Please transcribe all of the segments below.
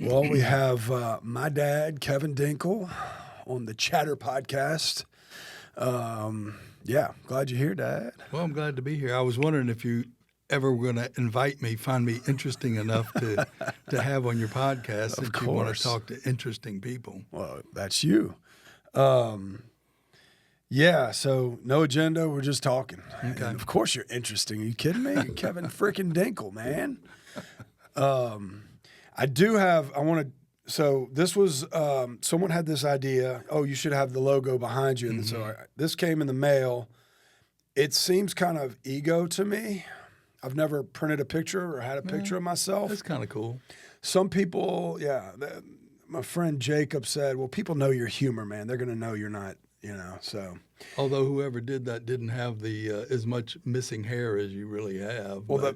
Well, we have my dad, Kevin Dinkel, on the Chatter podcast. Yeah, glad you're here, Dad. Well, I'm glad to be here. I was wondering if you ever were going to invite me, find me interesting enough to have on your podcast, since you want to talk to interesting people. Well, that's you. Yeah, so no agenda. We're just talking. Okay. And of course, you're interesting. Are you kidding me? You're Kevin freaking Dinkel, man. So this was, someone had this idea. Oh, you should have the logo behind you. And so this came in the mail. It seems kind of ego to me. I've never printed a picture or had a picture of myself. That's kind of cool. Some people, my friend Jacob said, well, people know your humor, man. They're going to know you're not, so. Although whoever did that didn't have the as much missing hair as you really have. Well,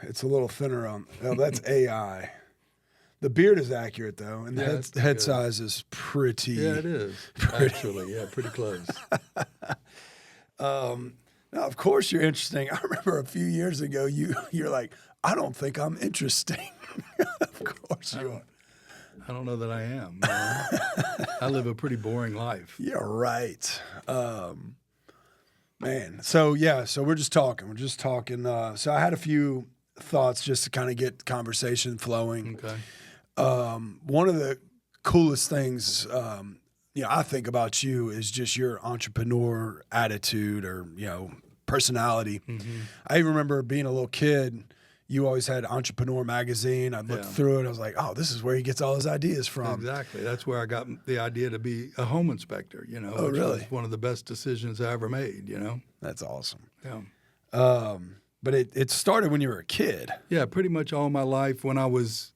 it's a little thinner on, that's AI. The beard is accurate, though, and the head size is pretty. Yeah, it is, actually. Yeah, pretty close. Now, of course, you're interesting. I remember a few years ago, you're like, I don't think I'm interesting. Of course you are. I don't know that I am. I live a pretty boring life. You're right. Man. So we're just talking. So I had a few thoughts just to kind of get conversation flowing. Okay. One of the coolest things, I think about you is just your entrepreneur attitude or, personality. Mm-hmm. I even remember being a little kid, you always had Entrepreneur magazine. I'd look through it. I was like, oh, this is where he gets all his ideas from. Exactly. That's where I got the idea to be a home inspector, Oh, which really? was one of the best decisions I ever made, That's awesome. Yeah. But it started when you were a kid. Yeah, pretty much all my life when I was,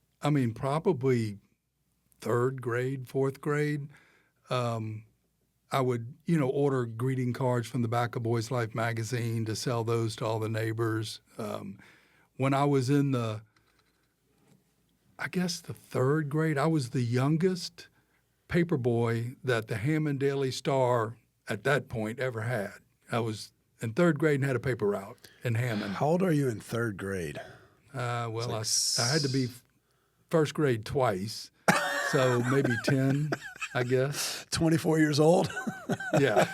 probably third grade, fourth grade. I would, order greeting cards from the back of Boys Life magazine to sell those to all the neighbors. When I was in the third grade, I was the youngest paper boy that the Hammond Daily Star at that point ever had. I was in third grade and had a paper route in Hammond. How old are you in third grade? I had to be first grade twice, so maybe 10, I guess. 24 years old? Yeah.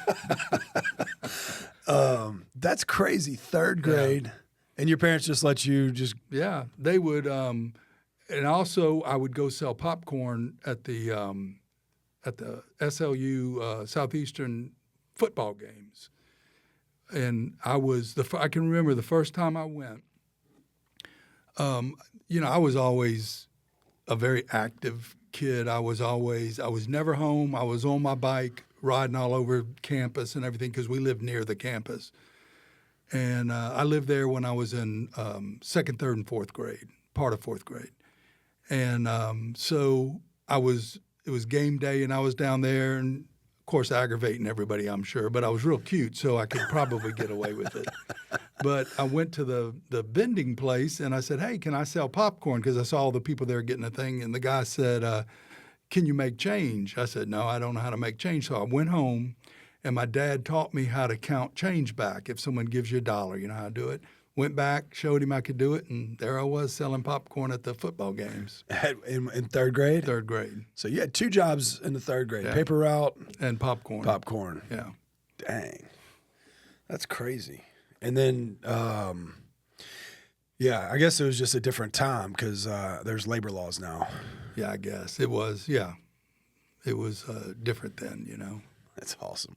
That's crazy, third grade. Yeah. And your parents just let you just... Yeah, they would. And also, I would go sell popcorn at the SLU Southeastern football games. And I can remember the first time I went, I was always a very active kid. I was never home. I was on my bike, riding all over campus and everything because we lived near the campus. And I lived there when I was in second, third, and fourth grade, part of fourth grade. And so it was game day, and I was down there, and of course aggravating everybody, I'm sure, but I was real cute, so I could probably get away with it. But I went to the vending place, and I said, hey, can I sell popcorn? Because I saw all the people there getting a thing, and the guy said, can you make change? I said, no, I don't know how to make change. So I went home. And my dad taught me how to count change back. If someone gives you $1, you know how to do it. Went back, showed him I could do it, and there I was selling popcorn at the football games. In third grade? Third grade. So you had two jobs in the third grade, paper route. And popcorn. Popcorn. Yeah. Dang. That's crazy. And then, I guess it was just a different time because there's labor laws now. Yeah, I guess. It was, It was different then, That's awesome.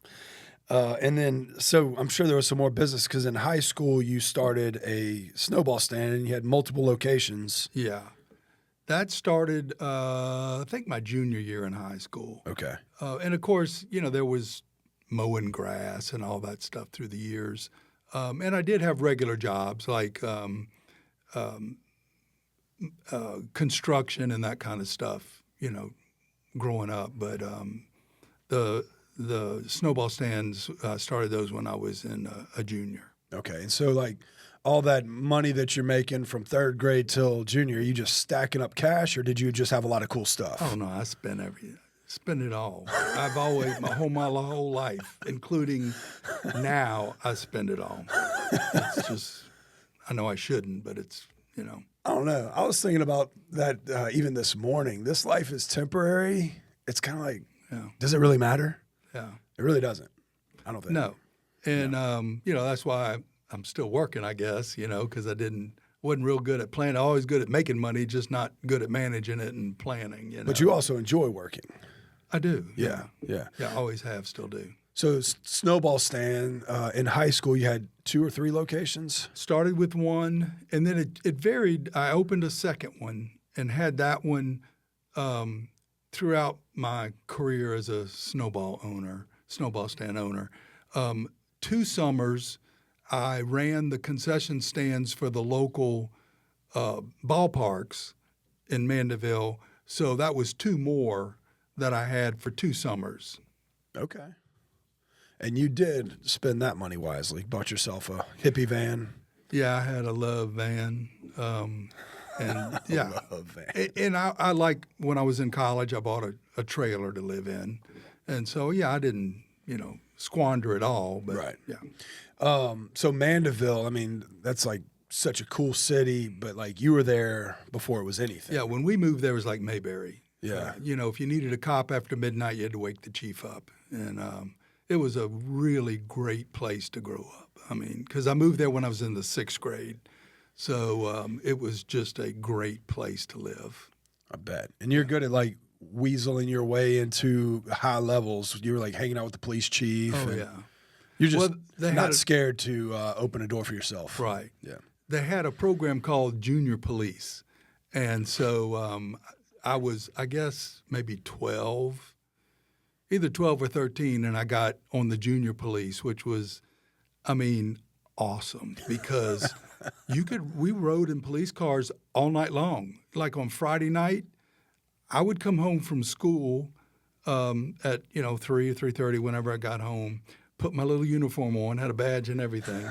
And then, so I'm sure there was some more business because in high school you started a snowball stand and you had multiple locations. Yeah. That started, I think, my junior year in high school. Okay. And, of course, there was mowing grass and all that stuff through the years. And I did have regular jobs like construction and that kind of stuff, growing up. But the snowball stands, started those when I was in a junior. Okay. And so like all that money that you're making from third grade till junior, you just stacking up cash or did you just have a lot of cool stuff? Oh, no, I spent it all. I've always, my whole life, including now, I spend it all. It's just, I know I shouldn't, but it's, I don't know. I was thinking about that even this morning. This life is temporary. It's kind of like, does it really matter? Yeah. It really doesn't. I don't think. No. And, that's why I'm still working, I guess, because wasn't real good at planning. Always good at making money, just not good at managing it and planning, But you also enjoy working. I do. Yeah. Yeah, I always have, still do. So snowball stand, in high school, you had 2 or 3 locations? Started with one, and then it varied. I opened a second one and had that one throughout my career as a snowball stand owner. 2 summers, I ran the concession stands for the local ballparks in Mandeville. So that was 2 more that I had for 2 summers. Okay. And you did spend that money wisely. Bought yourself a hippie van. Yeah, I had a Love van. And yeah, Love van. And I like when I was in college, I bought a trailer to live in. And so, I didn't, squander it all. But Right. yeah. So Mandeville, I mean, that's like such a cool city, but like you were there before it was anything. Yeah, when we moved there, it was like Mayberry. Yeah. If you needed a cop after midnight, you had to wake the chief up. And it was a really great place to grow up. I mean, because I moved there when I was in the 6th grade. So it was just a great place to live. I bet. And you're good at like weaseling your way into high levels. You were like hanging out with the police chief. Oh, yeah. You're just they not scared to open a door for yourself. Right. Yeah. They had a program called Junior Police. And so I was, I guess, maybe 12, either 12 or 13, and I got on the Junior Police, which was, awesome because we rode in police cars all night long. Like on Friday night, I would come home from school at 3 or 3:30 whenever I got home, put my little uniform on, had a badge and everything,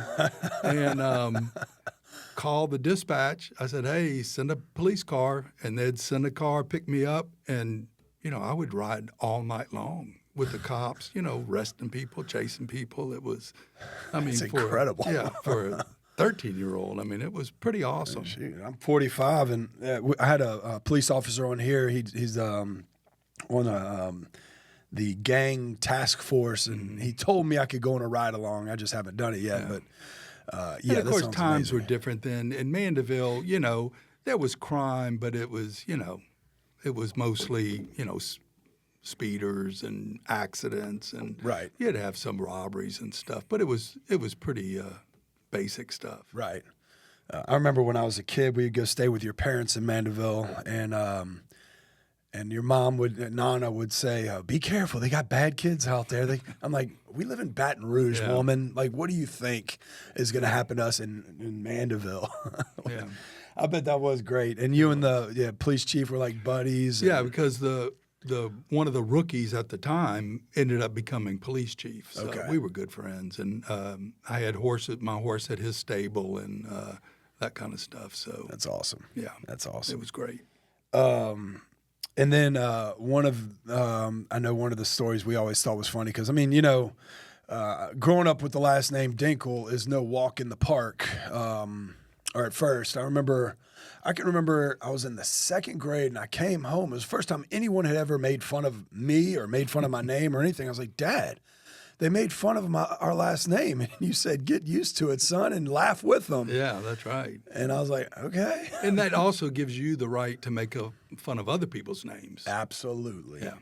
and call the dispatch. I said, hey, send a police car, and they'd send a car, pick me up, and I would ride all night long with the cops, arresting people, chasing people. It was, It's incredible. For a 13-year-old, it was pretty awesome. Shoot, I'm 45, and I had a police officer on here. He's on the gang task force, and he told me I could go on a ride along. I just haven't done it yet, but and of course, times were different then. In Mandeville, there was crime, but it was, it was mostly, speeders and accidents, and right. You'd have some robberies and stuff, but it was pretty basic stuff. Right. I remember when I was a kid, we'd go stay with your parents in Mandeville, and your mom Nana would say, "Be careful, they got bad kids out there." I'm like, we live in Baton Rouge, woman. Like, what do you think is going to happen to us in Mandeville? Yeah. I bet that was great. And you and the police chief were like buddies. Yeah, because the one of the rookies at the time ended up becoming police chief. So we were good friends, and I had horses. My horse had his stable and that kind of stuff. So that's awesome. Yeah, that's awesome. It was great. And then I know one of the stories we always thought was funny because growing up with the last name Dinkel is no walk in the park. Or at first, I can remember I was in the 2nd grade and I came home. It was the first time anyone had ever made fun of me or made fun of my name or anything. I was like, Dad, they made fun of our last name. And you said, get used to it, son, and laugh with them. Yeah, that's right. And I was like, okay. And that also gives you the right to make fun of other people's names. Absolutely. Yeah.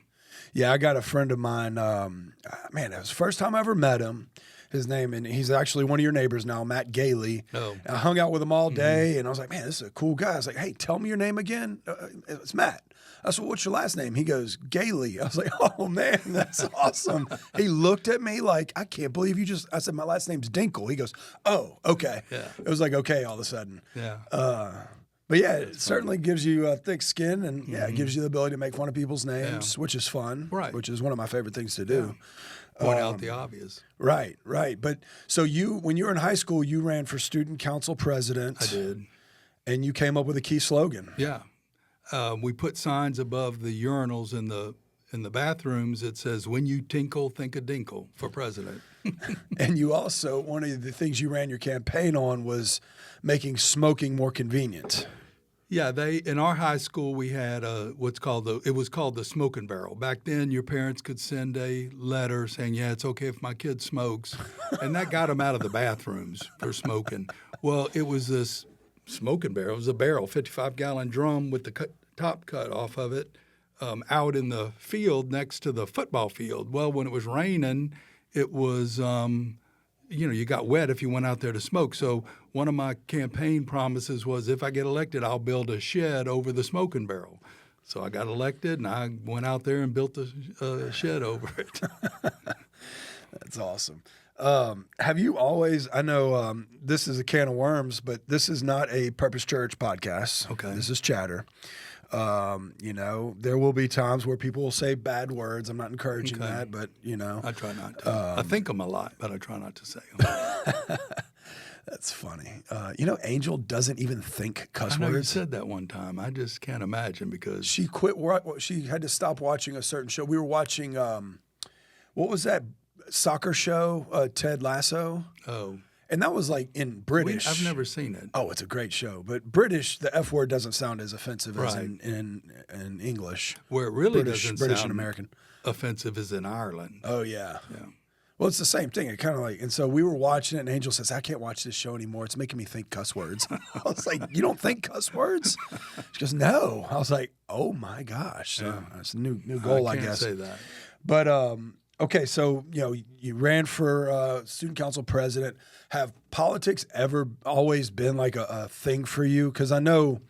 Yeah, I got a friend of mine, it was the first time I ever met him. His name, and he's actually one of your neighbors now, Matt Gailey. Oh. I hung out with him all day, and I was like, man, this is a cool guy. I was like, hey, tell me your name again. It's Matt. I said, what's your last name? He goes, Gailey. I was like, oh, man, that's awesome. He looked at me like, I can't believe I said, my last name's Dinkel. He goes, oh, okay. Yeah. It was like, okay, all of a sudden. Yeah. But yeah, it certainly gives you a thick skin, and it gives you the ability to make fun of people's names, which is fun, right? Which is one of my favorite things to do. Point out the obvious. Right. But so when you were in high school, you ran for student council president. I did. And you came up with a key slogan. Yeah. We put signs above the urinals in the bathrooms that says, when you tinkle, think of Dinkel for president. And you also, one of the things you ran your campaign on was making smoking more convenient. Yeah, in our high school we had it was called the smoking barrel. Back then, your parents could send a letter saying, "Yeah, it's okay if my kid smokes," and that got them out of the bathrooms for smoking. Well, it was this smoking barrel. It was a barrel, 55-gallon drum with the top cut off of it, out in the field next to the football field. Well, when it was raining, it was you got wet if you went out there to smoke. So one of my campaign promises was, if I get elected, I'll build a shed over the smoking barrel. So I got elected, and I went out there and built a shed over it. That's awesome. Have you always, I know this is a can of worms, but this is not a Purpose Church podcast. Okay. This is chatter. There will be times where people will say bad words. I'm not encouraging that, but, I try not to. I think them a lot, but I try not to say them. That's funny. Angel doesn't even think cuss I know you words. said that one time. I just can't imagine because She quit. She had to stop watching a certain show. We were watching, what was that soccer show, Ted Lasso? Oh. And that was like in British. I've never seen it. Oh, it's a great show. But British, the F word doesn't sound as offensive as Right. in English. Where it really British doesn't and sound American. offensive is in Ireland. Oh, yeah. Yeah. Well, it's the same thing. It kind of and so we were watching it, and Angel says, I can't watch this show anymore. It's making me think cuss words. I was like, you don't think cuss words? She goes, no. I was like, oh, my gosh. So that's a new goal, I guess. I can't say that. But, okay, so, you ran for student council president. Have politics ever always been like a thing for you? Because I know,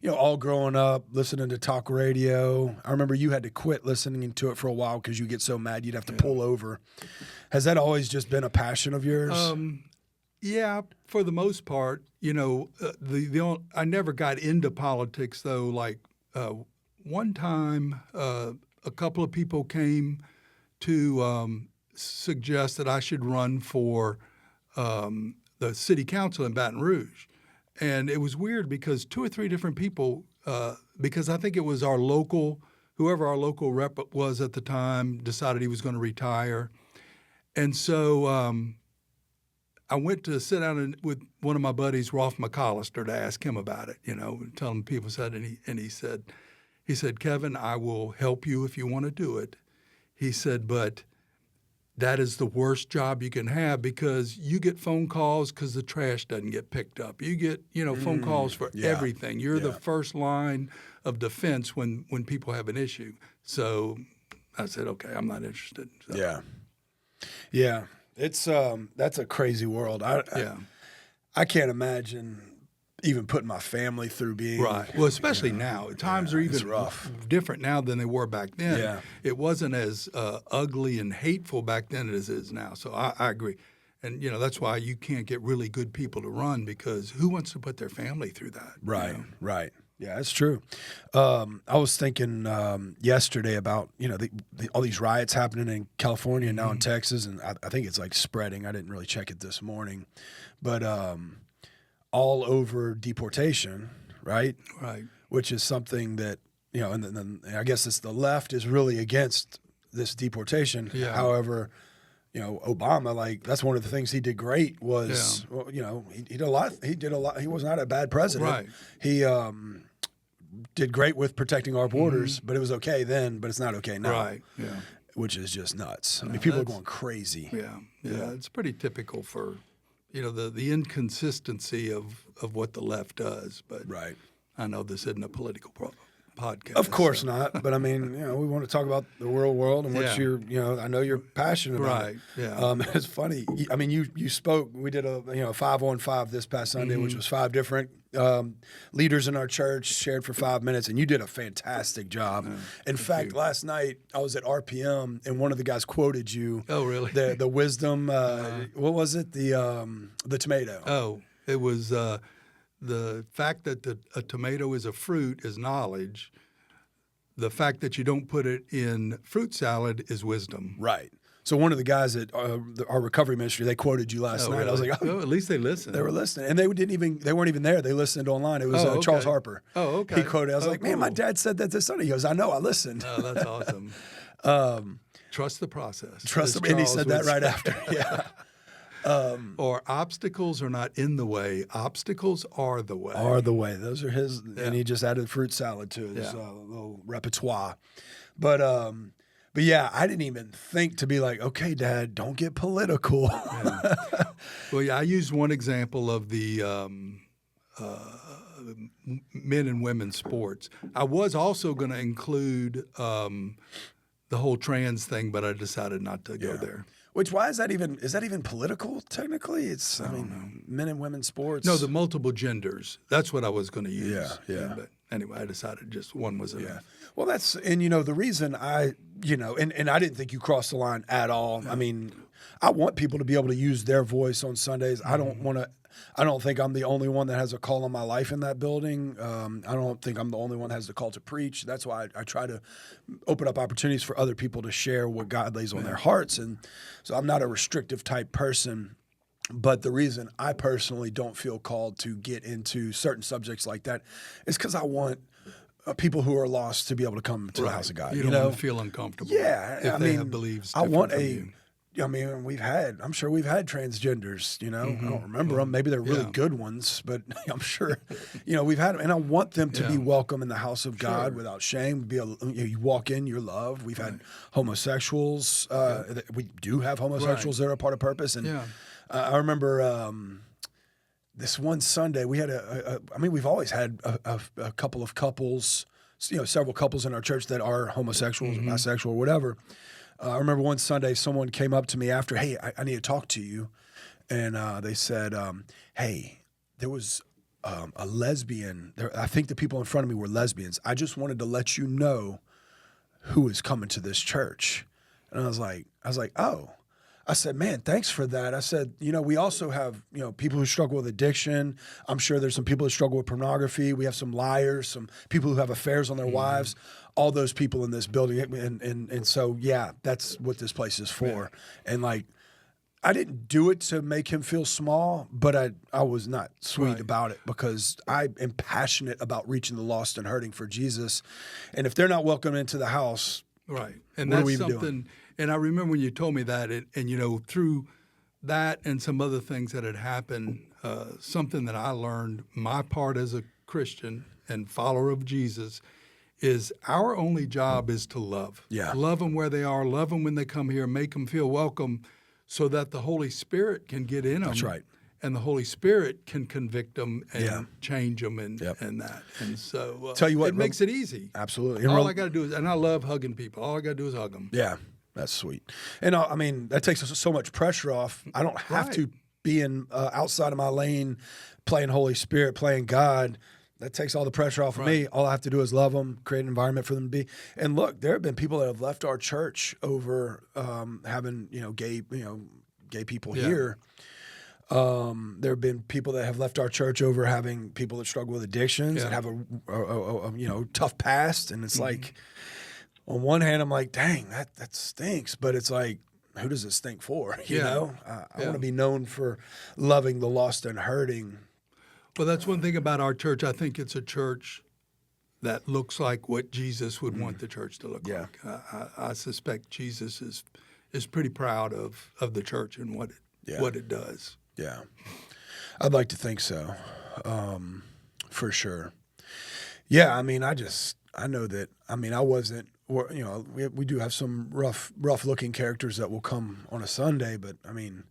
all growing up, listening to talk radio, I remember you had to quit listening to it for a while because you get so mad you'd have to pull over. Has that always just been a passion of yours? Yeah, for the most part. I never got into politics, though. Like one time, a couple of people came to suggest that I should run for the city council in Baton Rouge. And it was weird because 2 or 3 different people, because I think it was whoever our local rep was at the time, decided he was going to retire. And so I went to sit down with one of my buddies, Rolf McCollister, to ask him about it, tell him people said, and he said, Kevin, I will help you if you want to do it. He said, but that is the worst job you can have because you get phone calls because the trash doesn't get picked up. You get, phone calls for everything. You're the first line of defense when people have an issue. So I said, okay, I'm not interested. So. Yeah. Yeah. It's that's a crazy world. I can't imagine even putting my family through being right. Well, especially now. Times are even rough. Different now than they were back then. Yeah. It wasn't as ugly and hateful back then as it is now. So I agree. And, that's why you can't get really good people to run because who wants to put their family through that? Right, right. Yeah, that's true. I was thinking yesterday about, all these riots happening in California and now in Texas, and I think it's like spreading. I didn't really check it this morning. But all over deportation, right? Right. Which is something that, and then I guess the left is really against this deportation. Yeah. However, Obama, that's one of the things he did great was, he did a lot. He did a lot. He was not a bad president. Right. He did great with protecting our borders, but it was okay then, but it's not okay now. Right. Yeah. Which is just nuts. I mean, people are going crazy. Yeah. Yeah. It's pretty typical for, the inconsistency of what the left does. But right. I know this isn't a political podcast. Of course not. But I mean, we want to talk about the real world and what you're, I know you're passionate about. Right. Yeah. It's funny. I mean, you spoke. We did a 5-on-5 this past Sunday, which was 5 different leaders in our church shared for 5 minutes, and you did a fantastic job. In fact, last night I was at RPM, and one of the guys quoted you. Oh, really? The wisdom. What was it? The tomato. Oh, it was. The fact that a tomato is a fruit is knowledge. The fact that you don't put it in fruit salad is wisdom. Right. So one of the guys at our recovery ministry, they quoted you last night. Really? I was like, at least they listened. They were listening, and they weren't even there. They listened online. It was okay. Charles Harper. Oh, okay. He quoted. I was like, man, cool. my dad said that this Sunday. He goes, I know, I listened. Oh, that's awesome. Trust the process. And he said that right after. Yeah. Or obstacles are not in the way. Obstacles are the way. Are the way. Those are his, and he just added fruit salad to his little repertoire. But yeah, I didn't even think to be like, okay, Dad, don't get political. Yeah. Well, yeah, I used one example of the men and women sports. I was also going to include the whole trans thing, but I decided not to go there. Which, why is that even political technically? It's, I mean, men and women sports. No, the multiple genders. That's what I was going to use. Yeah. But anyway, I decided just one was enough. Yeah. Well, that's, and the reason I didn't think you crossed the line at all. I mean, I want people to be able to use their voice on Sundays. I don't think I'm the only one that has a call on my life in that building. I don't think I'm the only one that has the call to preach. That's why I try to open up opportunities for other people to share what God lays on their hearts. And so I'm not a restrictive type person. But the reason I personally don't feel called to get into certain subjects like that is because I want people who are lost to be able to come to the house of God. You don't want to feel uncomfortable. Yeah. If they have beliefs different from you. I mean, I'm sure we've had transgenders, I don't remember them. Maybe they're really good ones, but I'm sure, we've had them. And I want them to be welcome in the house of God without shame. You walk in, you're loved. We've had homosexuals. We do have homosexuals that are a part of purpose. And I remember this one Sunday, we had we've always had a couple of couples, several couples in our church that are homosexuals or bisexual or whatever. I remember one Sunday someone came up to me after, hey, I need to talk to you. And they said, hey, there was a lesbian. I think the people in front of me were lesbians. I just wanted to let you know who is coming to this church. And I was like, oh. I said, man, thanks for that. I said, we also have, people who struggle with addiction. I'm sure there's some people who struggle with pornography. We have some liars, some people who have affairs on their wives, all those people in this building. And so, yeah, that's what this place is for. Yeah. And I didn't do it to make him feel small, but I was not sweet about it because I am passionate about reaching the lost and hurting for Jesus. And if they're not welcome into the house, and that's something. And I remember when you told me that, and through that and some other things that had happened, something that I learned, my part as a Christian and follower of Jesus, is our only job is to love. Yeah. Love them where they are, love them when they come here, make them feel welcome so that the Holy Spirit can get in them. That's right. And the Holy Spirit can convict them and change them and that. And so tell you what, it makes it easy. Absolutely. All I got to do is, and I love hugging people, all I got to do is hug them. Yeah. That's sweet. And I mean, that takes so much pressure off. I don't have to be outside of my lane playing Holy Spirit, playing God. That takes all the pressure off of me. All I have to do is love them, create an environment for them to be. And look, there have been people that have left our church over having, gay people here. There have been people that have left our church over having people that struggle with addictions and have a tough past. And it's like, on one hand, I'm like, dang, that stinks. But it's like, who does it stink for? You know? I want to be known for loving the lost and hurting. Well, that's one thing about our church. I think it's a church that looks like what Jesus would want the church to look like. I suspect Jesus is pretty proud of the church and what it does. Yeah. I'd like to think so, for sure. Yeah, I mean, I know that, I mean, I wasn't, we do have some rough looking characters that will come on a Sunday, but I mean,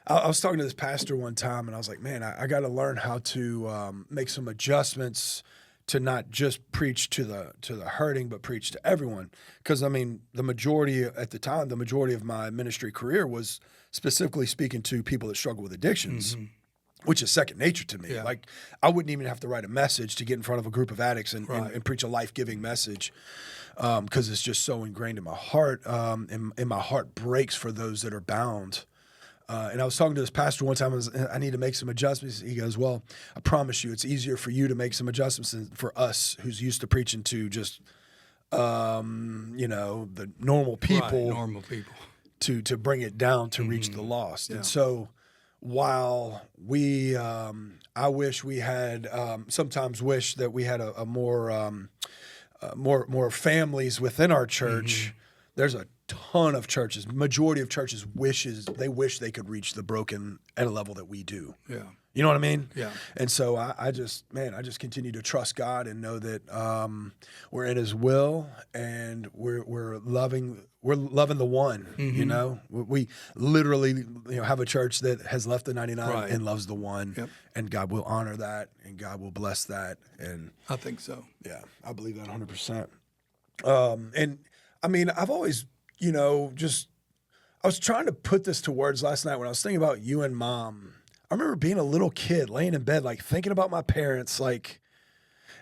I was talking to this pastor one time and I was like, man, I got to learn how to make some adjustments to not just preach to the hurting, but preach to everyone. Because I mean, the majority of my ministry career was specifically speaking to people that struggle with addictions. Mm-hmm. Which is second nature to me. Yeah. Like, I wouldn't even have to write a message to get in front of a group of addicts and preach a life-giving message because it's just so ingrained in my heart, and my heart breaks for those that are bound. And I was talking to this pastor one time, I need to make some adjustments. He goes, well, I promise you it's easier for you to make some adjustments than for us who's used to preaching to just, the normal people. Normal people. To bring it down to reach the lost. Yeah. And so while we, I wish we had, sometimes wish that we had a more families within our church. Mm-hmm. There's a ton of churches, majority of churches wish they could reach the broken at a level that we do. Yeah. You know what I mean? Yeah. And so I just continue to trust God and know that we're in His will, and we're loving the one. You know, we literally have a church that has left the 99 and loves the one, and God will honor that, and God will bless that. And I think so. Yeah, I believe that 100%. And I mean, I've always, I was trying to put this to words last night when I was thinking about you and Mom. I remember being a little kid laying in bed, like thinking about my parents, like,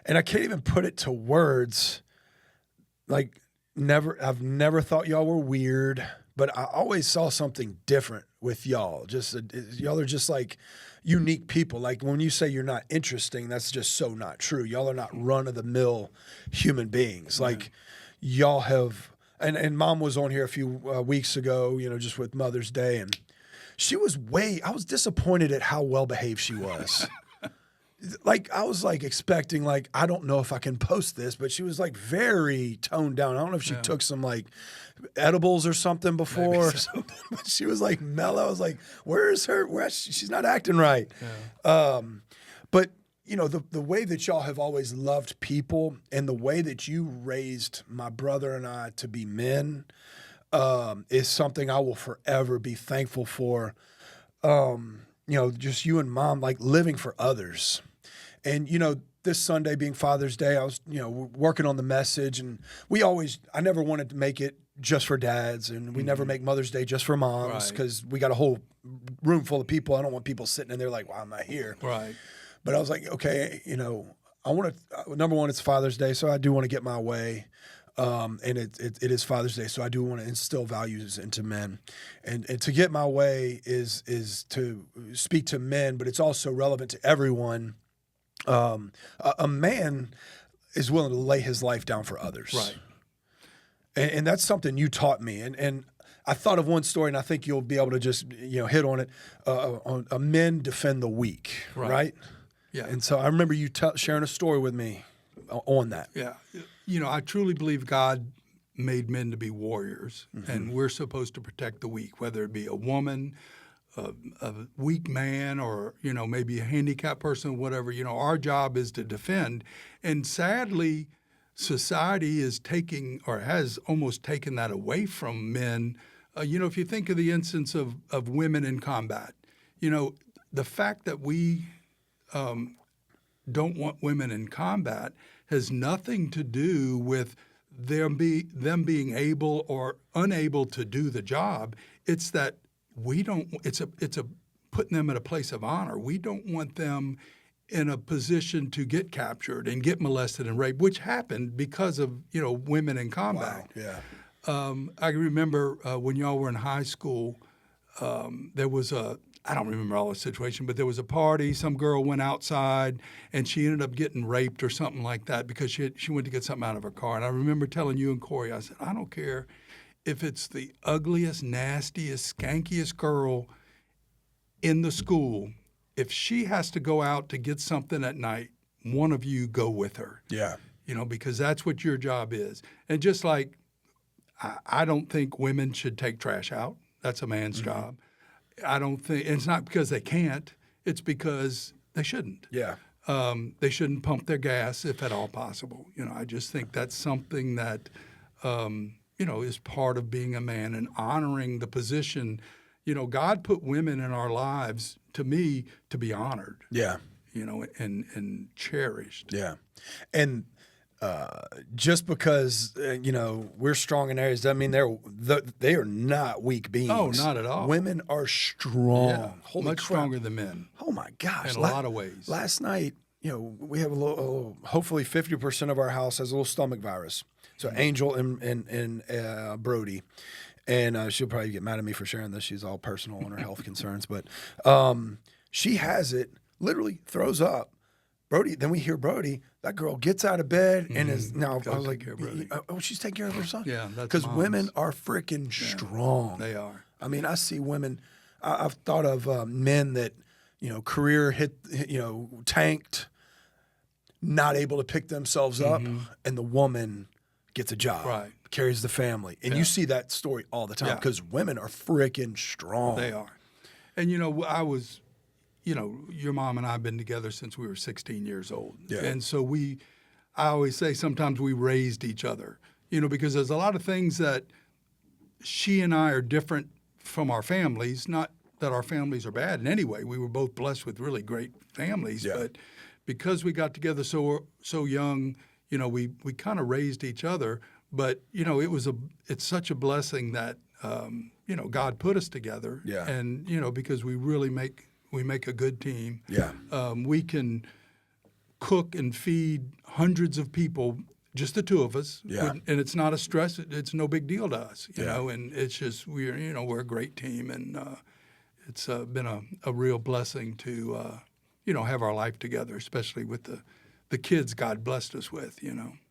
and I can't even put it to words. Like, I've never thought y'all were weird, but I always saw something different with y'all. Y'all are just like unique people. Like when you say you're not interesting, that's just so not true. Y'all are not run of the mill human beings. Like y'all have, and Mom was on here a few weeks ago, just with Mother's Day, and I was disappointed at how well behaved she was. Like I was like expecting, like, I don't know if I can post this, but she was like very toned down. I don't know if she took some like edibles or something before, but she was like mellow. I was like, she's not acting right. Yeah. But the way that y'all have always loved people, and the way that you raised my brother and I to be men, is something I will forever be thankful for. Just you and Mom, like living for others. And, this Sunday being Father's Day, I was, working on the message, and I never wanted to make it just for dads, and we never make Mother's Day just for moms, because we got a whole room full of people. I don't want people sitting in there like, why am I here? Right. But I was like, okay, I want to, number one, it's Father's Day, so I do want to get my way. And it is Father's Day, so I do want to instill values into men, and to get my way is to speak to men, but it's also relevant to everyone. A man is willing to lay his life down for others, right? And that's something you taught me, and I thought of one story, and I think you'll be able to just hit on it. Men defend the weak, right? Yeah. And so I remember you sharing a story with me on that. Yeah. I truly believe God made men to be warriors, and we're supposed to protect the weak, whether it be a woman, a weak man, or, maybe a handicapped person, whatever. Our job is to defend. And sadly, society is taking, or has almost taken that away from men. If you think of the instance of women in combat, the fact that we don't want women in combat has nothing to do with them being able or unable to do the job. It's that it's a putting them in a place of honor. We don't want them in a position to get captured and get molested and raped, which happened because of women in combat. Wow. Yeah. I remember when y'all were in high school, there was I don't remember all the situation, but there was a party. Some girl went outside, and she ended up getting raped or something like that because she went to get something out of her car. And I remember telling you and Corey, I said, I don't care if it's the ugliest, nastiest, skankiest girl in the school. If she has to go out to get something at night, one of you go with her. Yeah. Because that's what your job is. And just like I don't think women should take trash out. That's a man's job. I don't think, and it's not because they can't, it's because they shouldn't. Yeah. They shouldn't pump their gas if at all possible. I just think that's something that, is part of being a man and honoring the position. God put women in our lives, to me, to be honored. Yeah. And cherished. Yeah. And just because we're strong in areas doesn't mean they are not weak beings. Oh, not at all. Women are strong. Yeah, much stronger than men. Oh my gosh! In a lot of ways. Last night, we have a little. Hopefully, 50% of our house has a little stomach virus. So Angel and Brody, and she'll probably get mad at me for sharing this. She's all personal on her health concerns, but she has it. Literally throws up. Brody, then we hear Brody, that girl gets out of bed and is now, I was like, she's taking care of her son. Yeah, that's because women are freaking strong. They are. I mean, I see women, I've thought of men that, career tanked, not able to pick themselves up, and the woman gets a job, Right. carries the family. And you see that story all the time because women are freaking strong. They are. And, your mom and I have been together since we were 16 years old. Yeah. And so I always say sometimes we raised each other, because there's a lot of things that she and I are different from our families. Not that our families are bad in any way. We were both blessed with really great families. Yeah. But because we got together so young, we kind of raised each other. But, it's such a blessing that, God put us together. Yeah. And, because we really make a good team. Yeah. We can cook and feed hundreds of people, just the two of us. Yeah. And it's not a stress. It's no big deal to us, you Yeah. know. And it's just we're a great team, and it's been a real blessing to have our life together, especially with the kids God blessed us with,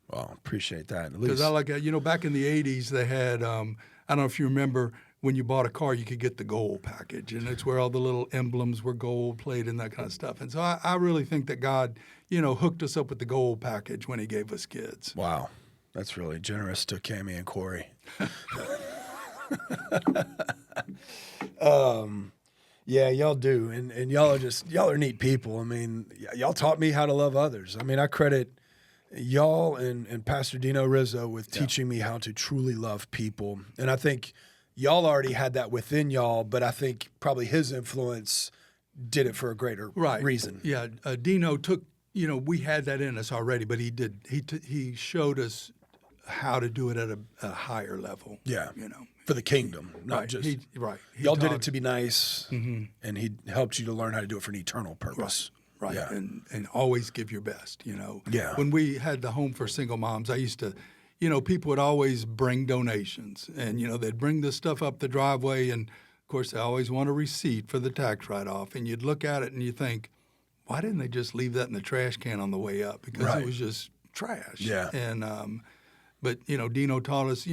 Well, appreciate that. At Because least. back in the 80s, they had, I don't know if you remember, when you bought a car, you could get the gold package, and it's where all the little emblems were gold plated and that kind of stuff. And so I really think that God, hooked us up with the gold package when he gave us kids. Wow. That's really generous to Cammie and Corey. Yeah, y'all do. And y'all are neat people. I mean, y'all taught me how to love others. I mean, I credit y'all and Pastor Dino Rizzo with teaching me how to truly love people. And I think y'all already had that within y'all, but I think probably his influence did it for a greater reason. Yeah, Dino took, we had that in us already, but he did. He showed us how to do it at a higher level. Yeah, for the kingdom, not just y'all did it to be nice, and he helped you to learn how to do it for an eternal purpose. Right. Yeah. And always give your best. Yeah. When we had the home for single moms, I used to, people would always bring donations, and they'd bring this stuff up the driveway, and of course they always want a receipt for the tax write-off, and you'd look at it and you think, why didn't they just leave that in the trash can on the way up? Because it was just trash. Yeah. And but Dino taught us,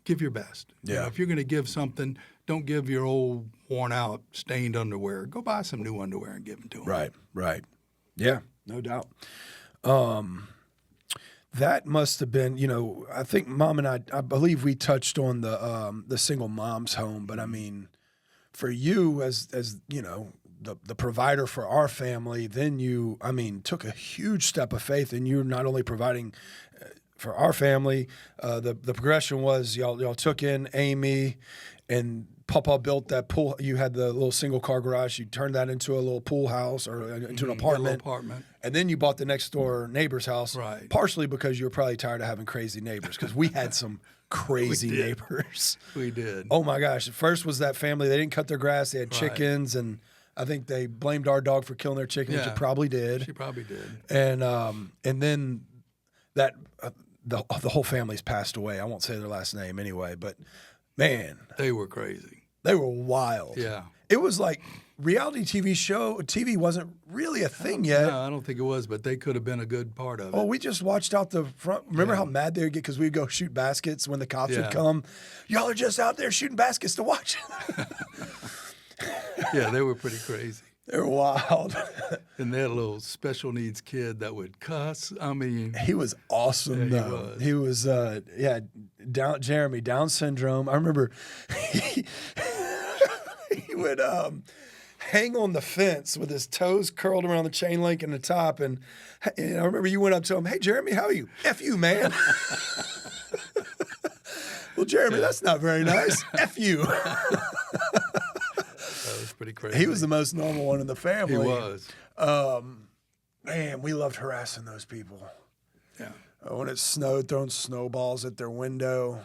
give your best. Yeah. If you're going to give something, don't give your old worn out stained underwear. Go buy some new underwear and give them to them. Right. Yeah, no doubt. That must have been, I think Mom and I believe we touched on the single mom's home, but I mean, for you as the provider for our family, then you, took a huge step of faith, and you're not only providing for our family. The progression was y'all took in Amy, and Papa built that pool. You had the little single car garage. You turned that into a little pool house or into an apartment. And then you bought the next door neighbor's house. Right. Partially because you were probably tired of having crazy neighbors, because we had some crazy neighbors. We did. Oh my gosh. First was that family. They didn't cut their grass. They had chickens, and I think they blamed our dog for killing their chicken, which it probably did. She probably did. And then that the whole family's passed away. I won't say their last name anyway, but man, they were crazy. They were wild. Yeah. It was like reality TV wasn't really a thing yet. No, I don't think it was, but they could have been a good part of it. Oh, we just watched out the front. Remember how mad they would get because we'd go shoot baskets when the cops would come? Y'all are just out there shooting baskets to watch. Yeah, they were pretty crazy. They were wild. And they had a little special needs kid that would cuss. I mean, he was awesome, though. He was, Jeremy, Down syndrome. I remember he would hang on the fence with his toes curled around the chain link in the top. And I remember you went up to him, "Hey, Jeremy, how are you?" "F you, man." "Well, Jeremy, that's not very nice." "F you." That was pretty crazy. He was the most normal one in the family. He was. Man, we loved harassing those people. Yeah. When it snowed, throwing snowballs at their window.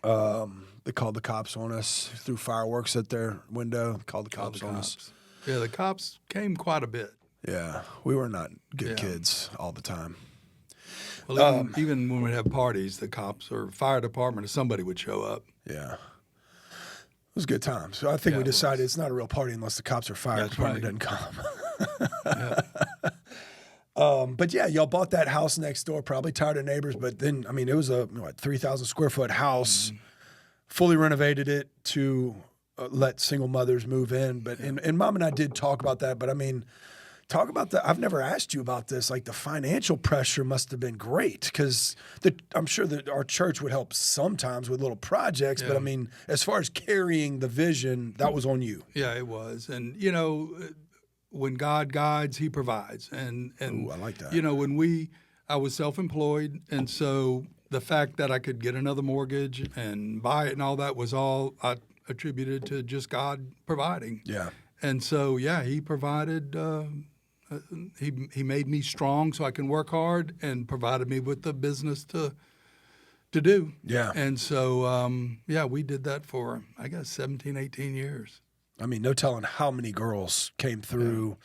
They called the cops on us. Threw fireworks at their window. Called the cops on us. Yeah, the cops came quite a bit. Yeah, we were not good kids all the time. Well, even when we'd have parties, the cops or fire department or somebody would show up. Yeah. It was a good time. So I think we decided it's not a real party unless the cops or fire department doesn't come. But yeah, y'all bought that house next door, probably tired of neighbors. But then, it was a 3,000 square foot house, fully renovated it to let single mothers move in. But and Mom and I did talk about that. But talk about I've never asked you about this. Like the financial pressure must have been great because I'm sure that our church would help sometimes with little projects, but I mean, as far as carrying the vision, that was on you. Yeah, it was. And, when God guides, he provides. And Ooh, I like that. I was self-employed, and so the fact that I could get another mortgage and buy it and all that was all I attributed to just God providing. Yeah. And so, he provided. He made me strong so I can work hard and provided me with the business to do. Yeah. And so, we did that for, I guess, 17, 18 years. I mean, no telling how many girls came through,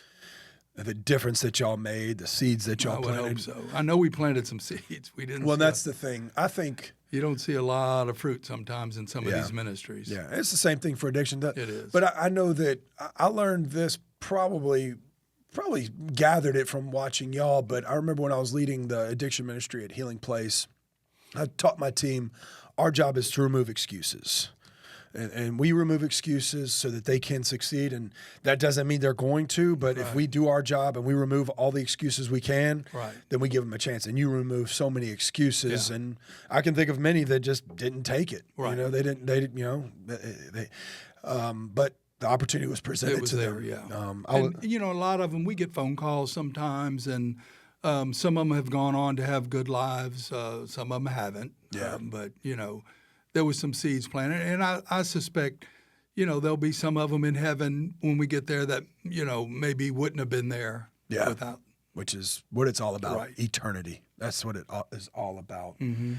the difference that y'all made, the seeds that y'all planted. I would hope so. I know we planted some seeds. We didn't. Well, that's the thing. I think you don't see a lot of fruit sometimes in some of these ministries. Yeah, it's the same thing for addiction. It is. But I know that I learned this probably gathered it from watching y'all, but I remember when I was leading the addiction ministry at Healing Place, I taught my team, our job is to remove excuses. And we remove excuses so that they can succeed. And that doesn't mean they're going to, but if we do our job and we remove all the excuses we can, then we give them a chance. And you remove so many excuses. Yeah. And I can think of many that just didn't take it. Right. They didn't, but the opportunity was presented to them. Yeah. A lot of them, we get phone calls sometimes, and some of them have gone on to have good lives. Some of them haven't. Yeah. But there was some seeds planted, and I suspect, there'll be some of them in heaven when we get there that, maybe wouldn't have been there without. Which is what it's all about, right. Eternity. That's what it is all about. Mm-hmm.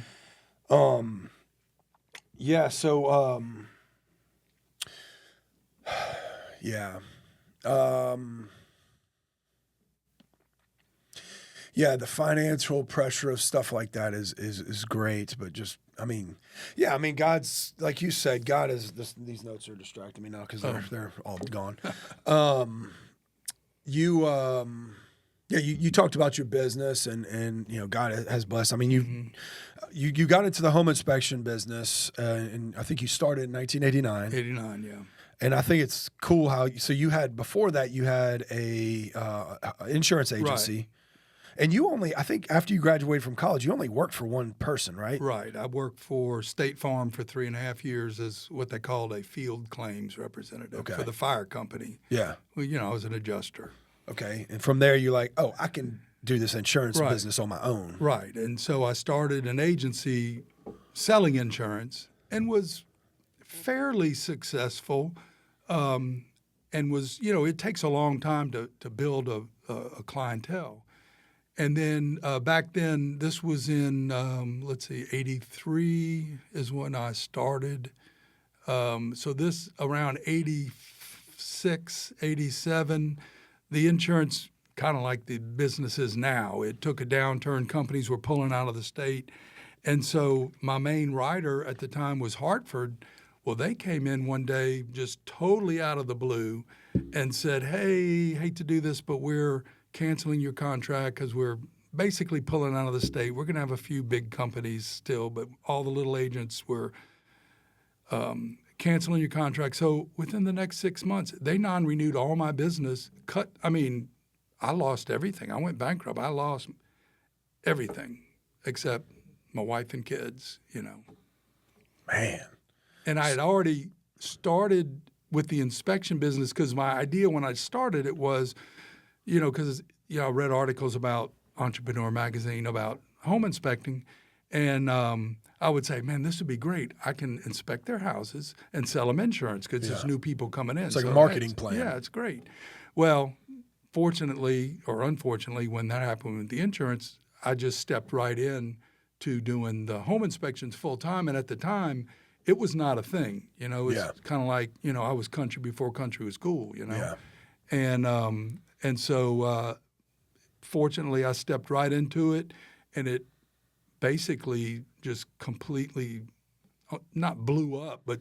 The financial pressure of stuff like that is great, but just, God's, like you said, God is, these notes are distracting me now because they're all gone. You talked about your business and God has blessed. I mean, you got into the home inspection business, and I think you started in 1989. 89, yeah. And I think it's cool how, so you had, before that, you had a insurance agency. Right. And you only, I think after you graduated from college, you only worked for one person, right? Right. I worked for State Farm for 3.5 years as what they called a field claims representative for the fire company. Yeah. Well, I was an adjuster. Okay. And from there, you're like, I can do this insurance business on my own. Right. And so I started an agency selling insurance and was fairly successful, and was, it takes a long time to build a clientele. And then back then, this was in, 83 is when I started. So this around 86, 87, the insurance, kind of like the business is now, it took a downturn. Companies were pulling out of the state. And so my main writer at the time was Hartford. Well, they came in one day just totally out of the blue and said, hey, hate to do this, but we're canceling your contract because we're basically pulling out of the state. We're going to have a few big companies still, but all the little agents were canceling your contract. So within the next 6 months, they non-renewed all my business. I lost everything. I went bankrupt. I lost everything except my wife and kids, Man. And I had already started with the inspection business because my idea when I started it was, because I read articles about Entrepreneur Magazine about home inspecting, and I would say, man, this would be great. I can inspect their houses and sell them insurance because there's new people coming in. It's like a marketing plan. Yeah, it's great. Well, fortunately or unfortunately, when that happened with the insurance, I just stepped right in to doing the home inspections full time, and at the time, it was not a thing. It's kind of like, I was country before country was cool, Yeah. And so, fortunately, I stepped right into it, and it basically just completely, not blew up, but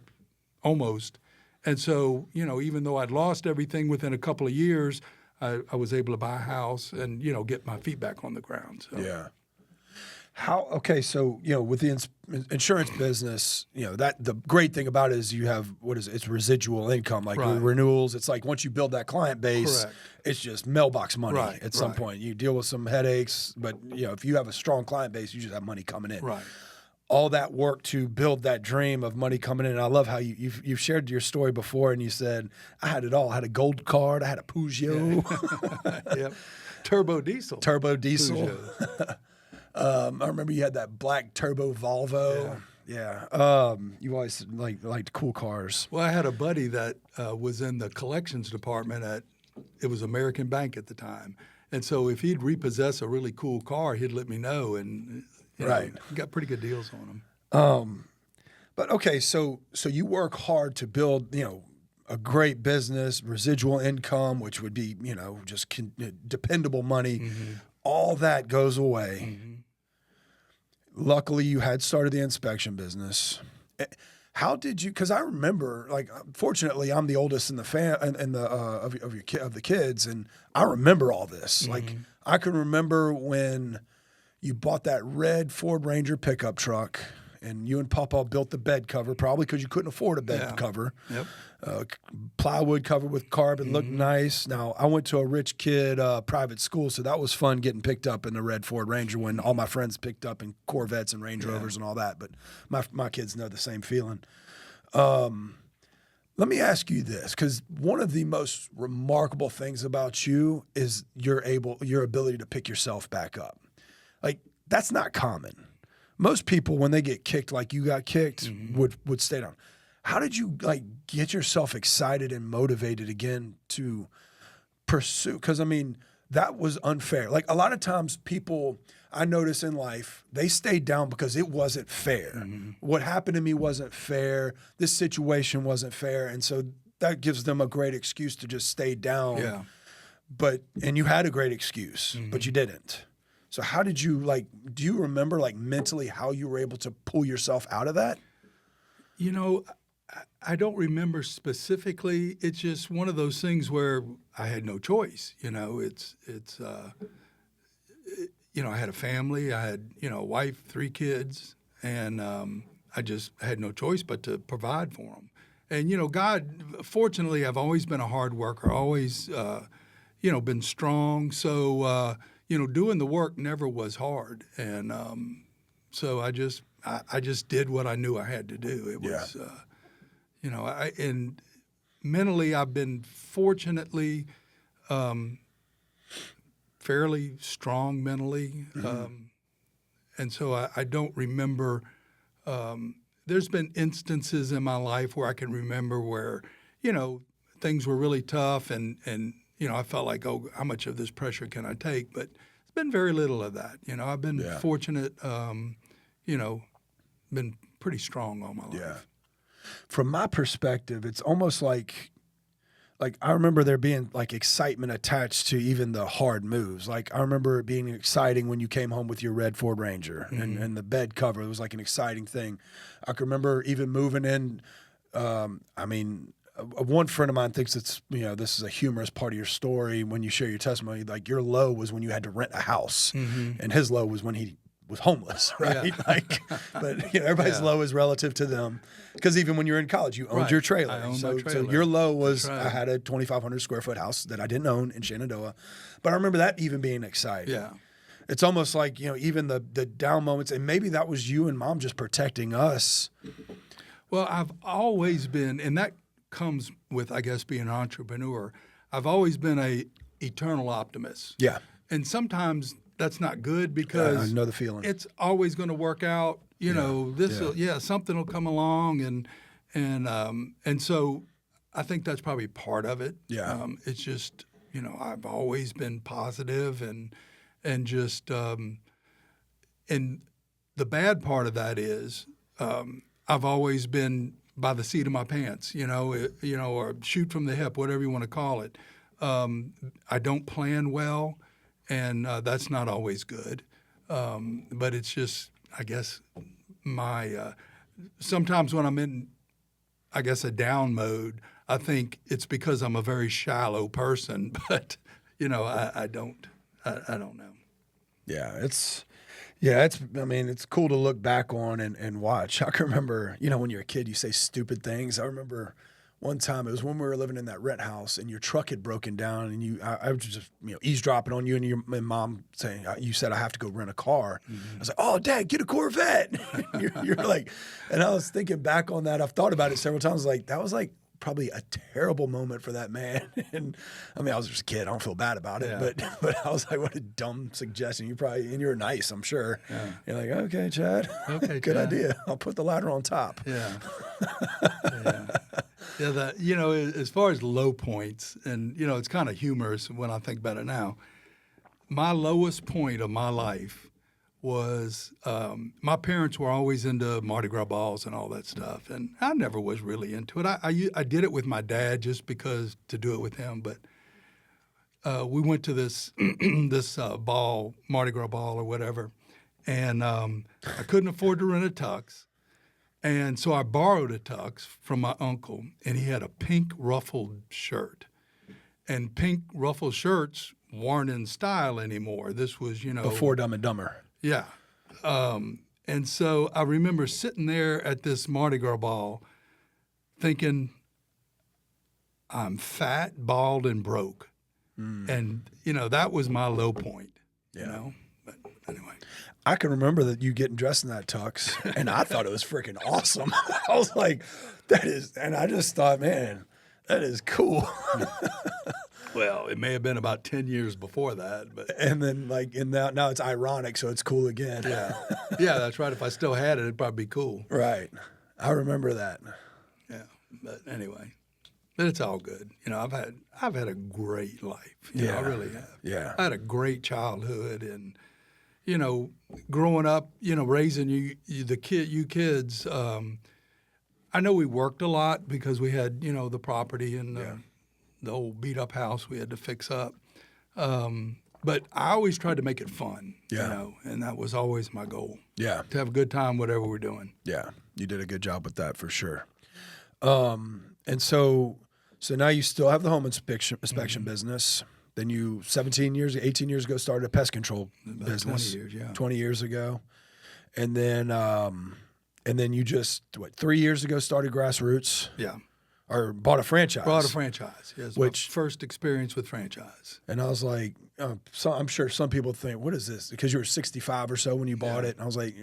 almost. And so, even though I'd lost everything within a couple of years, I was able to buy a house and, get my feet back on the ground. So. Yeah. Okay, so with the insurance business, that the great thing about it is you have it's residual income, like your Right. renewals. It's like once you build that client base, Correct. it's just mailbox money Right, at some right. point. You deal with some headaches, but if you have a strong client base, you just have money coming in. Right. All that work to build that dream of money coming in. And I love how you've shared your story before, and you said I had it all. I had a gold card. I had a Peugeot. Yep. Turbo diesel. Peugeot. I remember you had that black turbo Volvo. Yeah. You always liked cool cars. Well, I had a buddy that was in the collections department it was American Bank at the time. And so if he'd repossess a really cool car, he'd let me know. And Right. got pretty good deals on them. But okay, so you work hard to build, a great business, residual income, which would be, just dependable money. Mm-hmm. All that goes away. Mm-hmm. Luckily, you had started the inspection business. How did you? Because I remember, fortunately, I'm the oldest in the of the kids, and I remember all this. Mm-hmm. I can remember when you bought that red Ford Ranger pickup truck, and you and Papa built the bed cover, probably because you couldn't afford a bed cover. Yep. Plywood covered with carbon, looked Mm-hmm. nice. Now, I went to a rich kid private school, so that was fun getting picked up in the red Ford Ranger when all my friends picked up in Corvettes and Range Rovers and all that. But my kids know the same feeling. Let me ask you this, because one of the most remarkable things about you is your ability to pick yourself back up. That's not common. Most people, when they get kicked like you got kicked, would stay down. How did you get yourself excited and motivated again to pursue? Because that was unfair. A lot of times people I notice in life, they stayed down because it wasn't fair. Mm-hmm. What happened to me wasn't fair. This situation wasn't fair. And so that gives them a great excuse to just stay down. Yeah. And you had a great excuse, but you didn't. So how did you do you remember mentally how you were able to pull yourself out of that? I don't remember specifically. It's just one of those things where I had no choice. I had a family. I had, a wife, 3 kids, and I just had no choice but to provide for them. And, God, fortunately, I've always been a hard worker, always, been strong. So, doing the work never was hard. And so I just did what I knew I had to do. It was, and mentally, I've been fortunately fairly strong mentally. And so I don't remember. There's been instances in my life where I can remember where, things were really tough and I felt like, oh, how much of this pressure can I take? But it's been very little of that. I've been fortunate, been pretty strong all my life. Yeah. From my perspective, it's almost like I remember there being excitement attached to even the hard moves. I remember it being exciting when you came home with your red Ford Ranger and the bed cover. It was an exciting thing. I can remember even moving in. One friend of mine thinks it's, this is a humorous part of your story when you share your testimony. Your low was when you had to rent a house, and his low was when he was homeless, right? Yeah. But everybody's low is relative to them. Because even when you were in college, you owned your trailer. I owned my trailer. So your low was That's right. I had a 2,500 square foot house that I didn't own in Shenandoah. But I remember that even being exciting. Yeah. It's almost like, even the down moments, and maybe that was you and Mom just protecting us. Well, I've always been, and that comes with, I guess, being an entrepreneur. I've always been a eternal optimist. Yeah. And sometimes that's not good because I know the feeling. it's always going to work out. Something will come along, and so I think that's probably part of it. Yeah. It's just I've always been positive and just and the bad part of that is I've always been by the seat of my pants, or shoot from the hip, whatever you want to call it. I don't plan well, and that's not always good. But it's just, I guess, my sometimes when I'm in, I guess, a down mode, I think it's because I'm a very shallow person. But I don't know. Yeah, it's Yeah, it's cool to look back on and watch. I can remember, when you're a kid, you say stupid things. I remember one time, it was when we were living in that rent house and your truck had broken down and I was just, eavesdropping on you and your mom saying, you said I have to go rent a car. I was like, oh, Dad, get a Corvette. you're like, and I was thinking back on that. I've thought about it several times. Like, that was like probably a terrible moment for that man. And I mean, I was just a kid. I don't feel bad about it, but I was like, what a dumb suggestion. And you're nice, I'm sure. Yeah. You're like, okay, Chad. Okay, good idea. I'll put the ladder on top. Yeah. Yeah. As far as low points, and, it's kind of humorous when I think about it now, my lowest point of my life was my parents were always into Mardi Gras balls and all that stuff, and I never was really into it. I did it with my dad just because to do it with him, but we went to this this ball, Mardi Gras ball or whatever, and I couldn't afford to rent a tux, and so I borrowed a tux from my uncle, and he had a pink ruffled shirt, and pink ruffled shirts weren't in style anymore. This was, before Dumb and Dumber. Yeah. And so I remember sitting there at this Mardi Gras ball thinking, I'm fat, bald, and broke. And, that was my low point, But anyway. I can remember that you getting dressed in that tux, and I thought it was freaking awesome. I was like, and I just thought, man, that is cool. Well, it may have been about 10 years before that, but and then now it's ironic, so it's cool again. Yeah, yeah, that's right. If I still had it, it'd probably be cool. Right, I remember that. Yeah, but anyway, but it's all good. I've had a great life. I really have. Yeah, I had a great childhood, and growing up, raising you kids. I know we worked a lot because we had the property and. The old beat-up house we had to fix up. But I always tried to make it fun, and that was always my goal. Yeah. To have a good time, whatever we're doing. Yeah, you did a good job with that for sure. And so now you still have the home inspection business. Then you 18 years ago started a pest control business. 20 years, yeah. 20 years ago. And then you just, 3 years ago started Grassroots? Yeah. Or bought a franchise. Bought a franchise, yes. Which my first experience with franchise. And I was like, I'm sure some people think, what is this? Because you were 65 or so when you bought it. And I was like,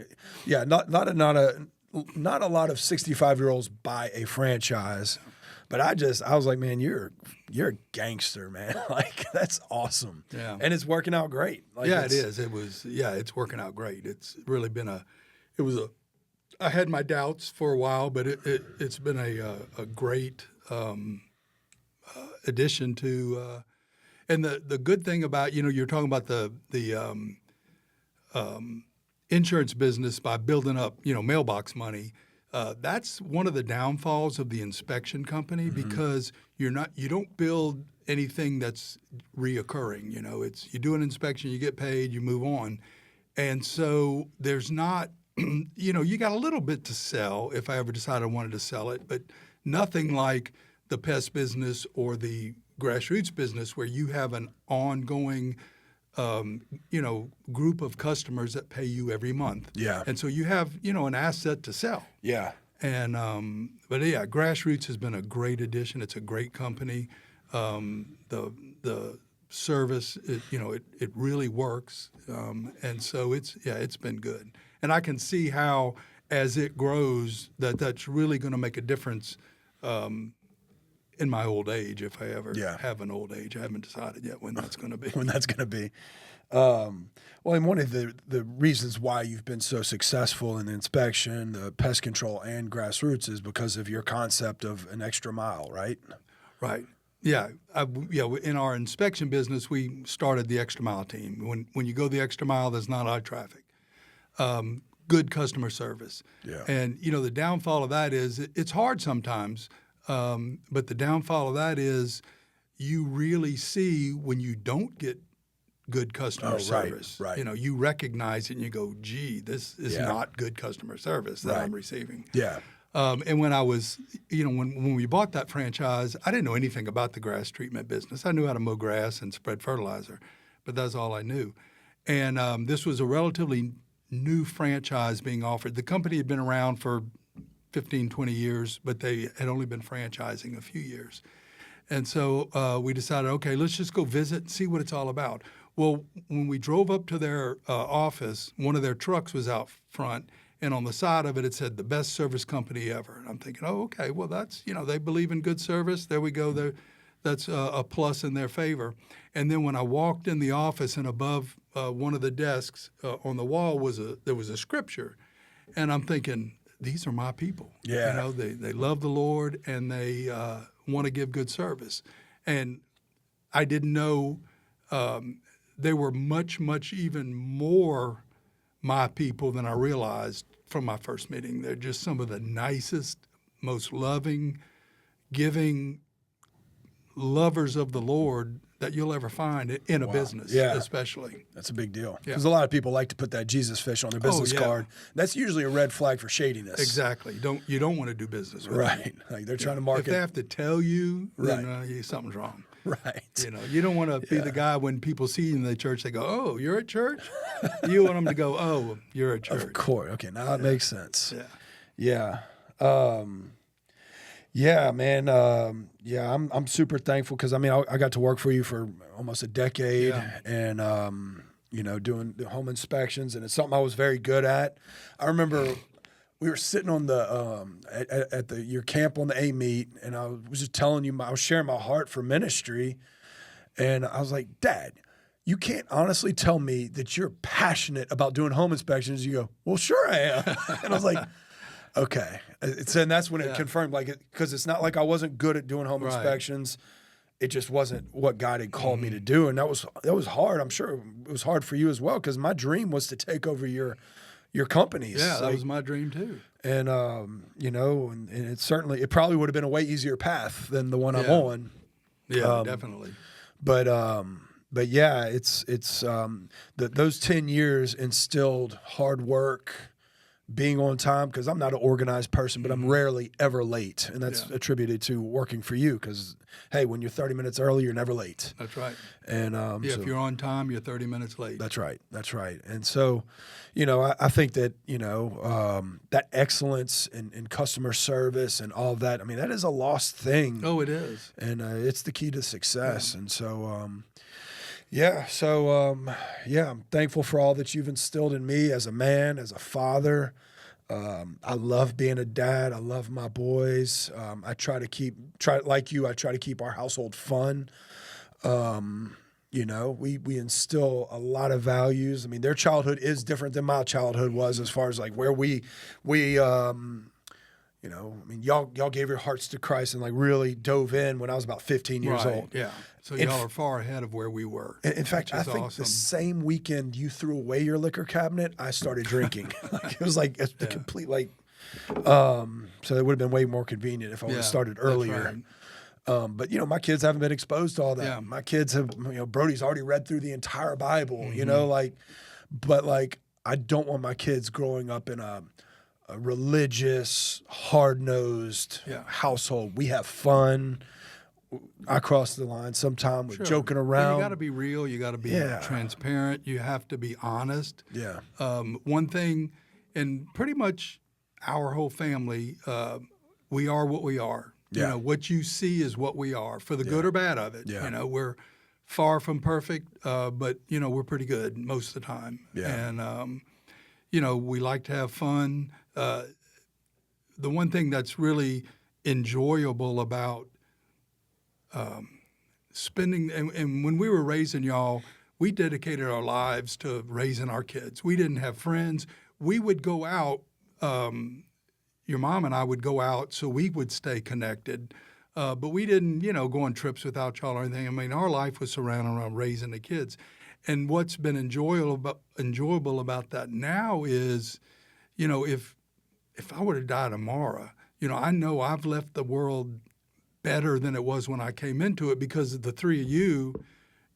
yeah, not a lot of 65-year-olds buy a franchise. But I was like, man, you're a gangster, man. Like, that's awesome. Yeah. And it's working out great. Like, it is. It's working out great. It's really been I had my doubts for a while, but it's been a great addition to. And the good thing about you're talking about the insurance business by building up mailbox money. That's one of the downfalls of the inspection company because you don't build anything that's reoccurring. It's you do an inspection, you get paid, you move on, and so there's not. You got a little bit to sell if I ever decided I wanted to sell it, but nothing like the pest business or the Grassroots business where you have an ongoing, group of customers that pay you every month. Yeah. And so you have, an asset to sell. Yeah. And, but yeah, Grassroots has been a great addition. It's a great company. The service, it really works. And so it's been good. And I can see how, as it grows, that's really going to make a difference in my old age, if I ever have an old age. I haven't decided yet when that's going to be. When that's going to be. Well, and one of the reasons why you've been so successful in the inspection, the pest control, and Grassroots is because of your concept of an extra mile, right? Right. Yeah. In our inspection business, we started the extra mile team. When you go the extra mile, there's not a lot of traffic. Good customer service. Yeah. And, the downfall of that is it's hard sometimes, but the downfall of that is you really see when you don't get good customer service. Right. You recognize it and you go, gee, this is not good customer service that I'm receiving. Yeah. And when I was, when we bought that franchise, I didn't know anything about the grass treatment business. I knew how to mow grass and spread fertilizer, but that's all I knew. And this was a relatively new franchise being offered. The company had been around for 15, 20 years, but they had only been franchising a few years. And so we decided, okay, let's just go visit and see what it's all about. Well, when we drove up to their office, one of their trucks was out front, and on the side of it, it said, the best service company ever. And I'm thinking, oh, okay, well, that's, they believe in good service. There we go. That's a plus in their favor. And then when I walked in the office, and above one of the desks on the wall there was a scripture. And I'm thinking, these are my people. Yeah. They love the Lord, and they want to give good service. And I didn't know they were much, much even more my people than I realized from my first meeting. They're just some of the nicest, most loving, giving lovers of the Lord that you'll ever find in a business, especially. That's a big deal. Yeah. Because a lot of people like to put that Jesus fish on their business card. That's usually a red flag for shadiness. Exactly. You don't want to do business with Right. them. Like they're trying to market. If they have to tell you, then something's wrong. Right. You don't want to be the guy when people see you in the church, they go, oh, you're at church? You want them to go, oh, you're at church. Of course. Okay, now that makes sense. Yeah. Yeah, man. I'm super thankful because I got to work for you for almost a decade, and doing the home inspections, and it's something I was very good at. I remember we were sitting on the at your camp on the A meet, and I was just telling you, I was sharing my heart for ministry, and I was like, Dad, you can't honestly tell me that you're passionate about doing home inspections. You go, well, sure I am, and I was like, okay. And that's when it confirmed, because it's not like I wasn't good at doing home inspections. It just wasn't what God had called me to do, and that was hard. I'm sure it was hard for you as well, because my dream was to take over your companies. Yeah, that was my dream too. And and it probably would have been a way easier path than the one I'm on. Yeah, definitely. But yeah, it's those 10 years instilled hard work, being on time, because I'm not an organized person, but I'm rarely ever late. And that's attributed to working for you, because, hey, when you're 30 minutes early, you're never late. That's right. And if you're on time, you're 30 minutes late. That's right. And so, I think that, that excellence in customer service and all of that, that is a lost thing. Oh, it is. And it's the key to success. And so, I'm thankful for all that you've instilled in me as a man, as a father. I love being a dad. I love my boys. I try to keep our household fun. We instill a lot of values. Their childhood is different than my childhood was, as far as like where y'all gave your hearts to Christ and really dove in when I was about 15 years old. Yeah. So y'all are far ahead of where we were. In fact, I think the same weekend you threw away your liquor cabinet, I started drinking. It was like the complete so it would have been way more convenient if I would have started earlier. Right. But my kids haven't been exposed to all that. Yeah. My kids have, Brody's already read through the entire Bible. But I don't want my kids growing up in a religious, hard-nosed household. We have fun. I cross the line sometime with joking around. Well, you got to be real. You got to be transparent. You have to be honest. Yeah. One thing, and pretty much our whole family, we are what we are. Yeah. What you see is what we are, for the good or bad of it. Yeah. We're far from perfect, but we're pretty good most of the time. Yeah. And we like to have fun. The one thing that's really enjoyable about spending, and when we were raising y'all, we dedicated our lives to raising our kids. We didn't have friends. We would go out. Your mom and I would go out so we would stay connected, but we didn't, go on trips without y'all or anything. Our life was surrounded around raising the kids. And what's been enjoyable about that now is, if I were to die tomorrow, I know I've left the world better than it was when I came into it, because of the three of you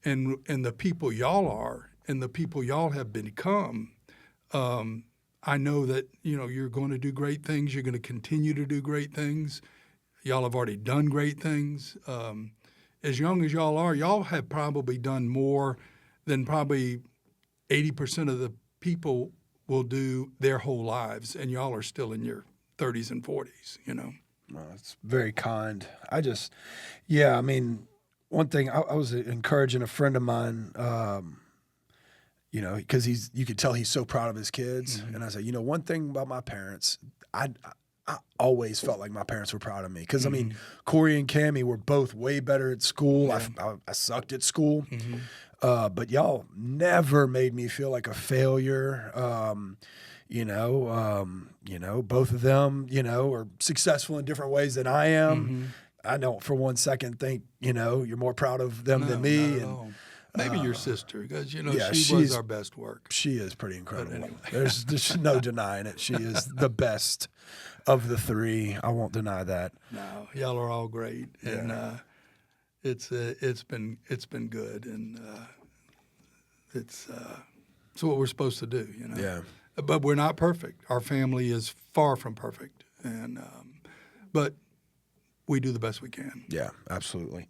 and the people y'all are and the people y'all have become. I know that, you're going to do great things. You're going to continue to do great things. Y'all have already done great things. As young as y'all are, y'all have probably done more than probably 80% of the people will do their whole lives, and y'all are still in your 30s and 40s, you know. Well, it's very kind. Yeah, I mean, one thing I was encouraging a friend of mine, you know, because you could tell he's so proud of his kids. Mm-hmm. And I said, you know, one thing about my parents, I always felt like my parents were proud of me. Because, I mean, Corey and Cammie were both way better at school. Yeah. I sucked at school. Mm-hmm. But y'all never made me feel like a failure. You know, both of them, you know, are successful in different ways than I am. Mm-hmm. I don't for one second think, you know, you're more proud of them than Not me. at all. Maybe your sister, because, you know, yeah, she was our best work. She is pretty incredible. anyway. There's no denying it. She is the best of the three. I won't deny that. No, y'all are all great, and it's been good, and it's what we're supposed to do, you know. Yeah. But we're not perfect. Our family is far from perfect, and but we do the best we can. Yeah, absolutely.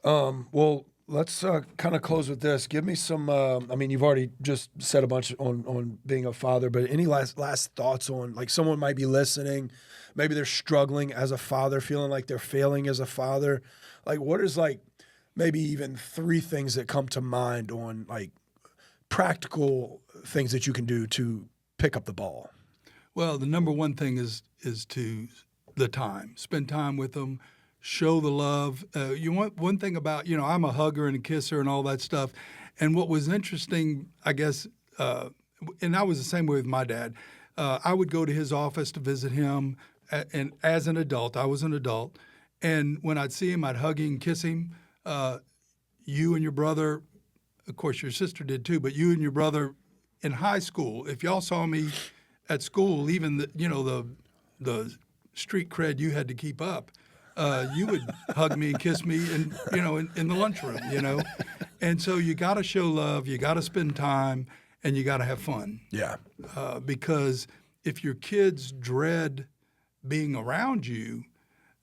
Well, let's kind of close with this. Give me some. I mean, you've already just said a bunch on being a father, but any last thoughts on, like, someone might be listening, maybe they're struggling as a father, feeling like they're failing as a father. Like, what is, like, maybe even 3 things that come to mind on, like, practical things that you can do to pick up the ball? Well, the number one thing is to the time. Spend time with them. Show the love. You want one thing about, you know, I'm a hugger and a kisser and all that stuff. And what was interesting, I guess, and I was the same way with my dad. I would go to his office to visit him, and as an adult, I was an adult. And when I'd see him, I'd hug him, kiss him. You and your brother, of course, your sister did too, but you and your brother in high school, if y'all saw me at school, even the street cred you had to keep up, you would hug me and kiss me, and in the lunchroom, you know. And so you got to show love, you got to spend time, and you got to have fun. Yeah. Because if your kids dread being around you,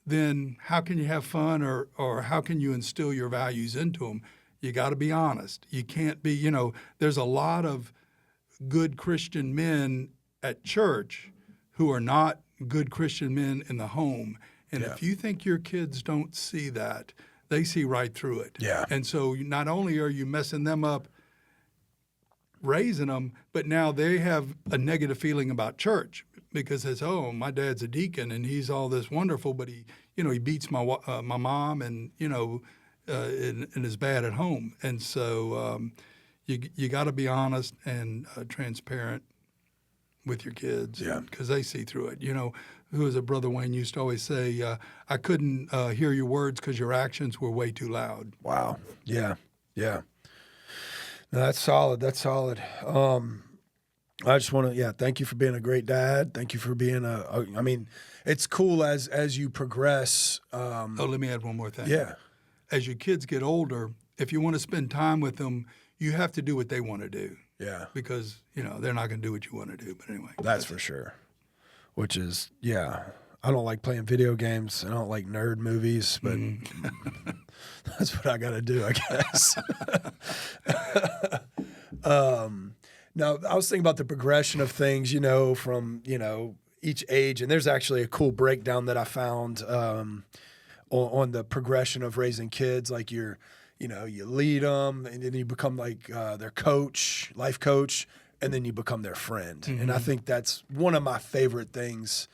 then how can you have fun, or how can you instill your values into them? You got to be honest. You can't be, there's a lot of good Christian men at church who are not good Christian men in the home. And if you think your kids don't see that, they see right through it. Yeah. And so not only are you messing them up raising them, but now they have a negative feeling about church because it's, oh, my dad's a deacon and he's all this wonderful, but he beats my mom and, and is bad at home. And so you got to be honest and transparent with your kids, because they see through it. Who was it, Brother Wayne used to always say, I couldn't hear your words because your actions were way too loud. Wow. Yeah. Yeah. No, that's solid. That's solid. I just want to, thank you for being a great dad. Thank you for being I mean, it's cool as you progress. Let me add one more thing. Yeah. As your kids get older, if you want to spend time with them, you have to do what they want to do. Yeah. Because, they're not going to do what you want to do. But anyway. That's for sure. Which is, I don't like playing video games. I don't like nerd movies, but that's what I got to do, I guess. Now, I was thinking about the progression of things, from, each age. And there's actually a cool breakdown that I found on the progression of raising kids. Like you lead them, and then you become like their coach, life coach, and then you become their friend. Mm-hmm. And I think that's one of my favorite things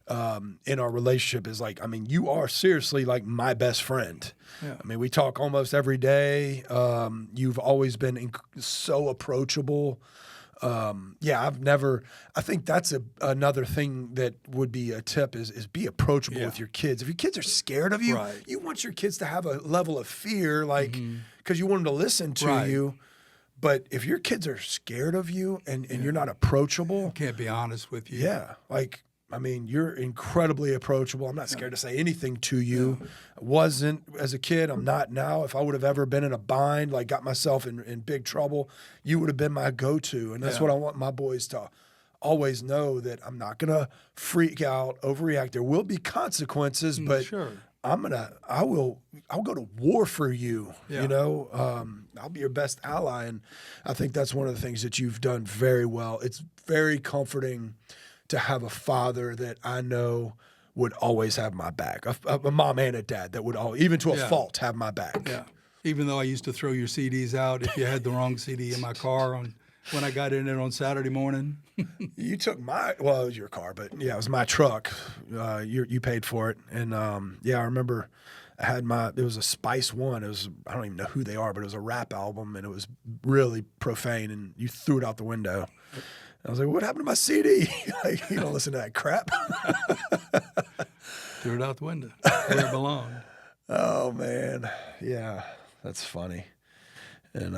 in our relationship is like, I mean, you are seriously like my best friend. Yeah. I mean, we talk almost every day. You've always been so approachable. I think that's another thing that would be a tip is be approachable with your kids. If your kids are scared of you, you want your kids to have a level of fear, like, because you want them to listen to you. But if your kids are scared of you and you're not approachable. Can't be honest with you. Yeah. Like, I mean, you're incredibly approachable. I'm not scared to say anything to you. Wasn't as a kid. I'm not now. If I would have ever been in a bind, like got myself in big trouble, you would have been my go-to. And that's what I want my boys to always know, that I'm not going to freak out, overreact. There will be consequences, but I'll go to war for you. Yeah. You know, I'll be your best ally. And I think that's one of the things that you've done very well. It's very comforting to have a father that I know would always have my back, a mom and a dad that would even to a fault have my back. Yeah. Even though I used to throw your CDs out if you had the wrong CD in my car when I got in it on Saturday morning. You took it was your car, but yeah, it was my truck. You paid for it. And I remember I had it was a Spice One. I don't even know who they are, but it was a rap album and it was really profane and you threw it out the window. I was like, what happened to my CD? Like, you don't listen to that crap. Threw it out the window where it belonged. Oh, man. Yeah, that's funny. And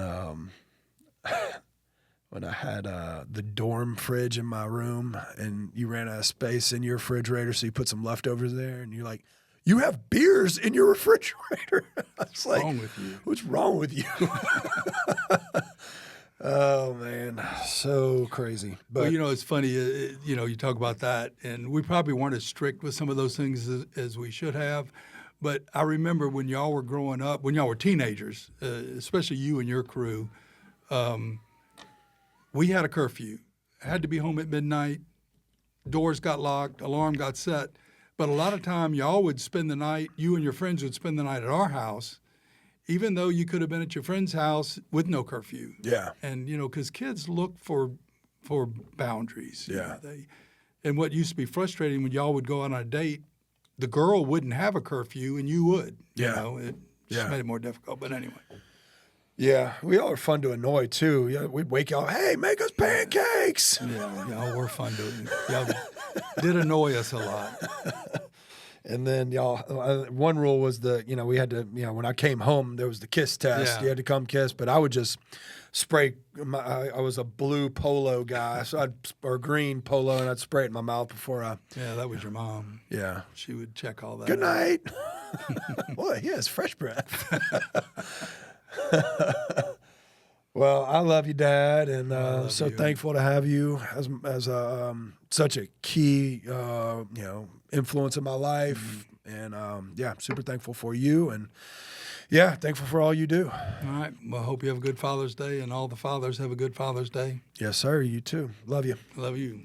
when I had the dorm fridge in my room and you ran out of space in your refrigerator, so you put some leftovers there, and you're like, you have beers in your refrigerator. I was like, wrong with you? What's wrong with you? Oh, man, so crazy. But well, you know, it's funny, you talk about that, and we probably weren't as strict with some of those things as we should have. But I remember when y'all were growing up, when y'all were teenagers, especially you and your crew, we had a curfew. Had to be home at midnight. Doors got locked. Alarm got set. But a lot of time, y'all would spend the night, you and your friends would spend the night at our house, even though you could have been at your friend's house with no curfew. Yeah. And, because kids look for boundaries. Yeah. And what used to be frustrating when y'all would go on a date, the girl wouldn't have a curfew and you would. Yeah. It just made it more difficult. But anyway. Yeah, we all are fun to annoy too. Yeah, we'd wake y'all, hey, make us pancakes. Yeah, y'all were fun doing. Y'all did annoy us a lot. And then y'all, one rule was we had to, when I came home, there was the kiss test. Yeah. You had to come kiss, but I would just spray. I was a blue polo guy, or green polo, and I'd spray it in my mouth before I. Yeah, that was your mom. Yeah. She would check all that. Good night. Boy, yeah, it's fresh breath. Well, I love you, Dad, and so thankful to have you as such a key, influence in my life, and super thankful for you, and thankful for all you do. All right. Well, I hope you have a good Father's Day, and all the fathers have a good Father's Day. Yes, sir. You too. Love you. Love you.